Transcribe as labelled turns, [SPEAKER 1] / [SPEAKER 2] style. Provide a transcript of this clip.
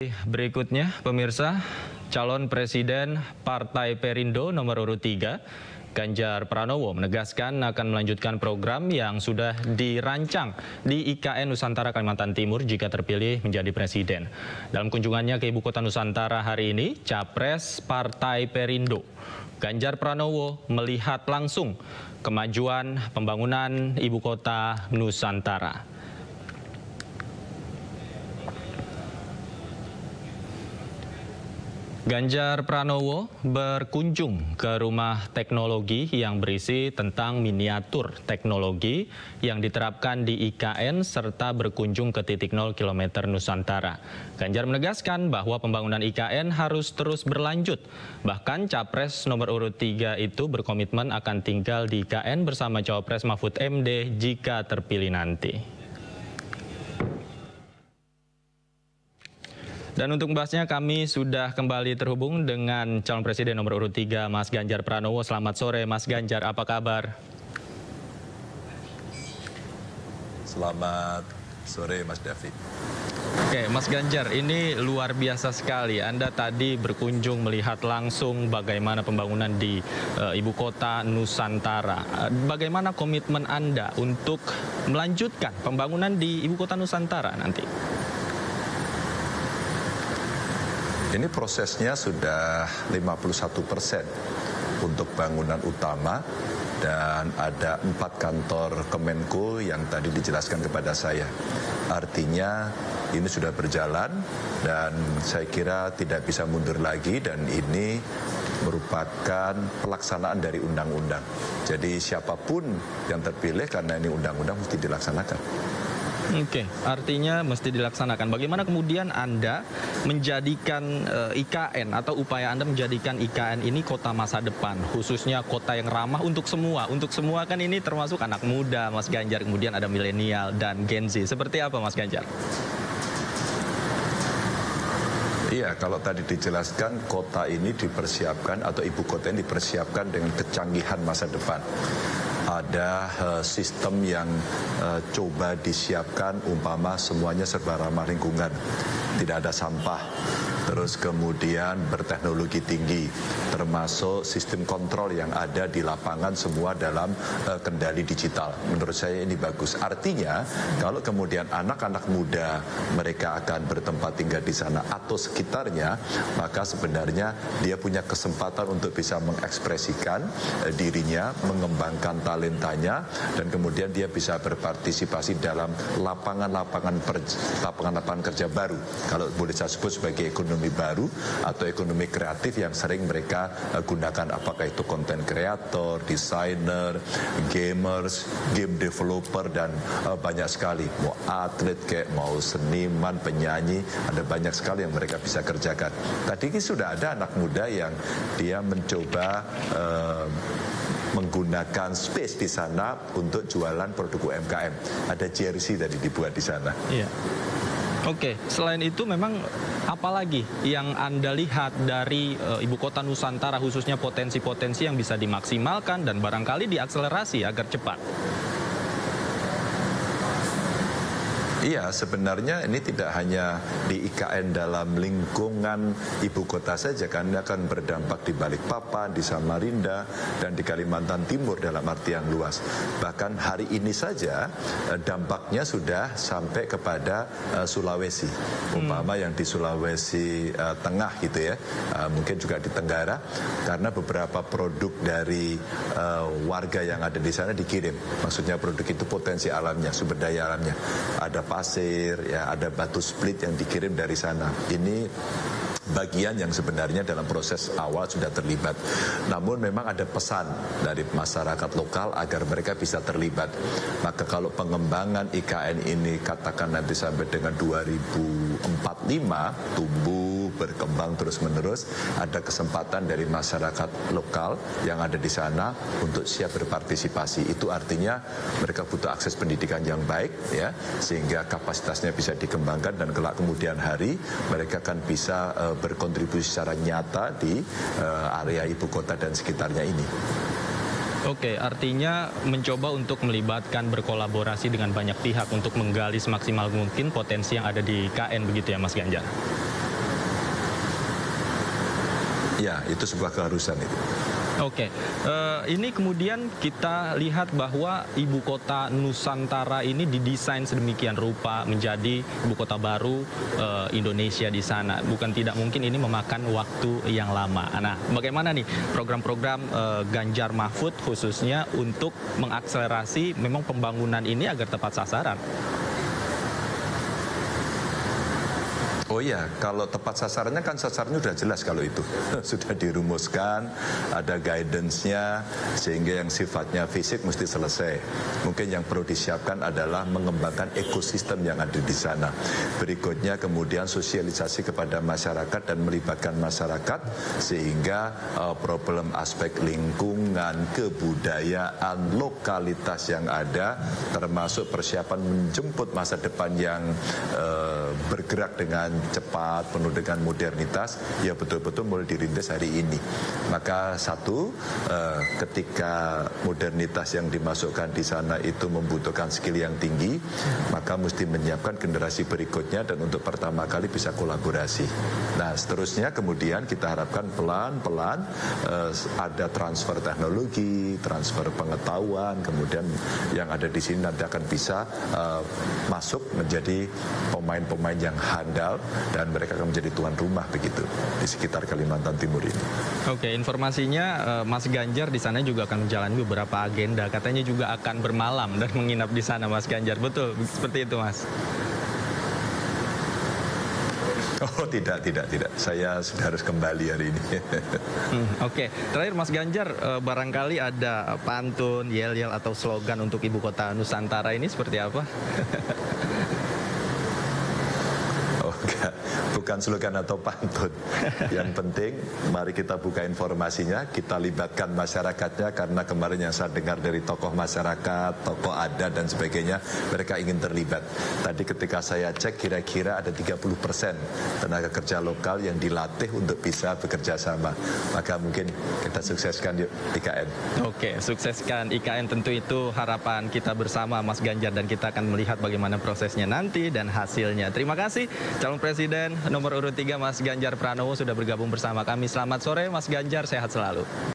[SPEAKER 1] Berikutnya, pemirsa, calon presiden Partai Perindo nomor urut 3, Ganjar Pranowo menegaskan akan melanjutkan program yang sudah dirancang di IKN Nusantara Kalimantan Timur jika terpilih menjadi presiden. Dalam kunjungannya ke Ibu Kota Nusantara hari ini, Capres Partai Perindo, Ganjar Pranowo melihat langsung kemajuan pembangunan Ibu Kota Nusantara. Ganjar Pranowo berkunjung ke rumah teknologi yang berisi tentang miniatur teknologi yang diterapkan di IKN serta berkunjung ke titik 0 km Nusantara. Ganjar menegaskan bahwa pembangunan IKN harus terus berlanjut. Bahkan Capres nomor urut 3 itu berkomitmen akan tinggal di IKN bersama Cawapres Mahfud MD jika terpilih nanti. Dan untuk membahasnya kami sudah kembali terhubung dengan calon presiden nomor urut 3 Mas Ganjar Pranowo. Selamat sore Mas Ganjar, apa kabar?
[SPEAKER 2] Selamat sore Mas David.
[SPEAKER 1] Oke Mas Ganjar, ini luar biasa sekali. Anda tadi berkunjung melihat langsung bagaimana pembangunan di Ibu Kota Nusantara. Bagaimana komitmen Anda untuk melanjutkan pembangunan di Ibu Kota Nusantara nanti?
[SPEAKER 2] Ini prosesnya sudah 51% untuk bangunan utama dan ada 4 kantor Kemenko yang tadi dijelaskan kepada saya. Artinya ini sudah berjalan dan saya kira tidak bisa mundur lagi dan ini merupakan pelaksanaan dari undang-undang. Jadi siapapun yang terpilih karena ini undang-undang mesti dilaksanakan.
[SPEAKER 1] Oke, artinya mesti dilaksanakan. Bagaimana kemudian Anda menjadikan IKN atau upaya Anda menjadikan IKN ini kota masa depan, khususnya kota yang ramah untuk semua. Untuk semua kan ini termasuk anak muda, Mas Ganjar, kemudian ada milenial dan Gen Z. Seperti apa, Mas Ganjar?
[SPEAKER 2] Iya, kalau tadi dijelaskan kota ini dipersiapkan atau ibu kota ini dipersiapkan dengan kecanggihan masa depan. Ada sistem yang coba disiapkan umpama semuanya serba ramah lingkungan, tidak ada sampah, terus kemudian berteknologi tinggi, termasuk sistem kontrol yang ada di lapangan semua dalam kendali digital. Menurut saya ini bagus. Artinya kalau kemudian anak-anak muda mereka akan bertempat tinggal di sana atau sekitarnya, maka sebenarnya dia punya kesempatan untuk bisa mengekspresikan dirinya, mengembangkan talentanya, dan kemudian dia bisa berpartisipasi dalam lapangan-lapangan kerja baru. Kalau boleh saya sebut sebagai ekonomi baru atau ekonomi kreatif yang sering mereka gunakan, apakah itu konten kreator, desainer, gamers, game developer, dan banyak sekali. Mau atlet kayak mau seniman, penyanyi, ada banyak sekali yang mereka bisa kerjakan. Tadi ini sudah ada anak muda yang dia mencoba menggunakan space di sana untuk jualan produk UMKM. Ada jersey tadi dibuat di sana.
[SPEAKER 1] Iya. Oke, selain itu memang apalagi yang Anda lihat dari Ibu Kota Nusantara, khususnya potensi-potensi yang bisa dimaksimalkan dan barangkali diakselerasi agar cepat?
[SPEAKER 2] Iya, sebenarnya ini tidak hanya di IKN dalam lingkungan ibu kota saja, karena akan berdampak di Balikpapan, di Samarinda, dan di Kalimantan Timur dalam arti yang luas. Bahkan hari ini saja dampaknya sudah sampai kepada Sulawesi, umpama yang di Sulawesi Tengah gitu ya, mungkin juga di Tenggara, karena beberapa produk dari warga yang ada di sana dikirim. Maksudnya produk itu potensi alamnya, sumber daya alamnya. Ada pasir, ya, ada batu split yang dikirim dari sana. Ini bagian yang sebenarnya dalam proses awal sudah terlibat. Namun memang ada pesan dari masyarakat lokal agar mereka bisa terlibat. Maka kalau pengembangan IKN ini katakan nanti sampai dengan 2045 tumbuh, berkembang terus-menerus, ada kesempatan dari masyarakat lokal yang ada di sana untuk siap berpartisipasi. Itu artinya mereka butuh akses pendidikan yang baik, ya, sehingga kapasitasnya bisa dikembangkan dan kelak kemudian hari mereka akan bisa berkontribusi secara nyata di area ibu kota dan sekitarnya ini.
[SPEAKER 1] Oke, artinya mencoba untuk melibatkan berkolaborasi dengan banyak pihak untuk menggali semaksimal mungkin potensi yang ada di KN begitu ya Mas Ganjar?
[SPEAKER 2] Ya, itu sebuah keharusan itu.
[SPEAKER 1] Oke, ini kemudian kita lihat bahwa ibu kota Nusantara ini didesain sedemikian rupa menjadi ibu kota baru Indonesia di sana. Bukan tidak mungkin ini memakan waktu yang lama. Nah, bagaimana nih program-program Ganjar Mahfud khususnya untuk mengakselerasi memang pembangunan ini agar tepat sasaran?
[SPEAKER 2] Oh iya, kalau tepat sasarannya kan sasarannya sudah jelas kalau itu. Sudah dirumuskan, ada guidance-nya, sehingga yang sifatnya fisik mesti selesai. Mungkin yang perlu disiapkan adalah mengembangkan ekosistem yang ada di sana. Berikutnya kemudian sosialisasi kepada masyarakat dan melibatkan masyarakat, sehingga problem aspek lingkungan, kebudayaan, lokalitas yang ada, termasuk persiapan menjemput masa depan yang bergerak dengan cepat, penuh dengan modernitas, ya betul-betul mulai dirintis hari ini. Maka satu, ketika modernitas yang dimasukkan di sana itu membutuhkan skill yang tinggi, maka mesti menyiapkan generasi berikutnya dan untuk pertama kali bisa kolaborasi. Nah, seterusnya kemudian kita harapkan pelan-pelan ada transfer teknologi, transfer pengetahuan, kemudian yang ada di sini nanti akan bisa masuk menjadi pemain-pemain yang handal dan mereka akan menjadi tuan rumah begitu di sekitar Kalimantan Timur ini.
[SPEAKER 1] Oke, informasinya Mas Ganjar di sana juga akan menjalani beberapa agenda. Katanya juga akan bermalam dan menginap di sana, Mas Ganjar. Betul seperti itu, Mas?
[SPEAKER 2] Oh tidak. Saya sudah harus kembali hari ini.
[SPEAKER 1] Oke, terakhir Mas Ganjar, barangkali ada pantun, yel-yel atau slogan untuk ibu kota Nusantara ini seperti apa?
[SPEAKER 2] Bukan slogan atau pantun. Yang penting mari kita buka informasinya, kita libatkan masyarakatnya, karena kemarin yang saya dengar dari tokoh masyarakat, tokoh adat dan sebagainya, mereka ingin terlibat. Tadi ketika saya cek kira-kira ada 30% tenaga kerja lokal yang dilatih untuk bisa bekerja sama. Maka mungkin kita sukseskan yuk IKN.
[SPEAKER 1] Oke, sukseskan IKN, tentu itu harapan kita bersama Mas Ganjar, dan kita akan melihat bagaimana prosesnya nanti dan hasilnya. Terima kasih calon presiden nomor urut 3 Mas Ganjar Pranowo sudah bergabung bersama kami. Selamat sore Mas Ganjar, sehat selalu.